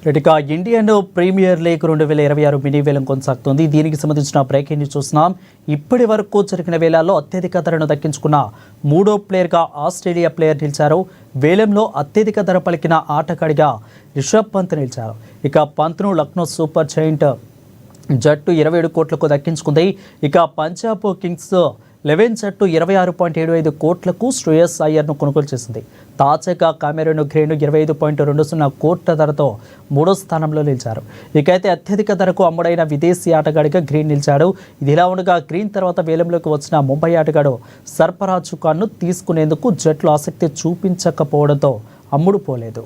ఇక Indian premier league 2026 mini వేలం కొనసాగుతుంది. దీనికి సంబంధించిన బ్రేకింగ్ న్యూస్ చూస్తున్నాం. ఇప్పటి వరకు జరిగిన వేలాల్లో అత్యధిక ధరను దక్కించుకున్న మూడో ప్లేయర్గా ఆస్ట్రేలియా ప్లేయర్ నిలిచారు. వేలంలో అత్యధిక ధర పలికిన ఆటగాడిగా రిషబ్ పంత్ నిలిచారు. ఇక పంత్ను లక్నో సూపర్ జైంట్ జట్టు 27 కోట్లకు దక్కించుకుంది. ఇక పంజాబ్ కింగ్స్ 11 జట్టు 26.75 కోట్లకు శ్రేయస్ అయ్యర్ను కొనుగోలు చేసింది. తాజాగా కామెరూన్ గ్రీన్ 25.20 కోట్ల ధరతో మూడో స్థానంలో నిలిచారు. ఇకైతే అత్యధిక ధరకు అమ్ముడైన విదేశీ ఆటగాడిగా గ్రీన్ నిలిచాడు. ఇదిలా ఉండగా గ్రీన్ తర్వాత వేలంలోకి వచ్చిన ముంబై ఆటగాడు సర్ఫరాజ్ ఖాన్ను తీసుకునేందుకు జట్లు ఆసక్తి చూపించకపోవడంతో అమ్ముడు పోలేదు.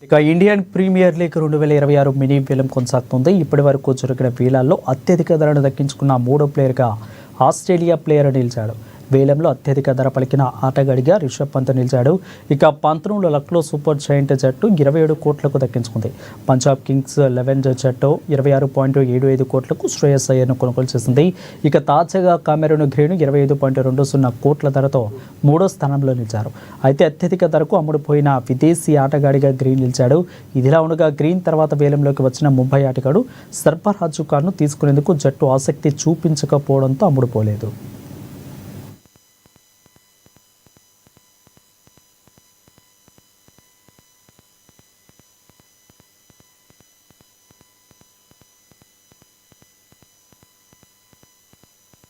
ఇక ఇండియన్ ప్రీమియర్ లీగ్ 2026 మినీ వేలం కొనసాగుతుంది. ఇప్పటి వరకు జరిగిన వేలాల్లో అత్యధిక ధరను దక్కించుకున్న మూడో ప్లేయర్గా ఆస్ట్రేలియా ప్లేయర్ నిలిచాడు. వేలంలో అత్యధిక ధర పలికిన ఆటగాడిగా రిషబ్ పంత్ నిలిచాడు. ఇక పంత్ను లక్నో సూపర్ జైంట్ జట్టు 27 కోట్లకు దక్కించుకుంది. పంజాబ్ కింగ్స్ 11 జట్టు 26.75 కోట్లకు శ్రేయస్ అయ్యర్ను కొనుగోలు చేసింది. ఇక తాజాగా కామెరూన్ గ్రీన్ 25.20 కోట్ల ధరతో మూడో స్థానంలో నిలిచారు. అయితే అత్యధిక ధరకు అమ్ముడుపోయిన విదేశీ ఆటగాడిగా గ్రీన్ నిలిచాడు. ఇదిలా ఉండగా గ్రీన్ తర్వాత వేలంలోకి వచ్చిన ముంబై ఆటగాడు సర్ఫరాజ్ ఖాన్ను తీసుకునేందుకు జట్టు ఆసక్తి చూపించకపోవడంతో అమ్ముడుపోలేదు.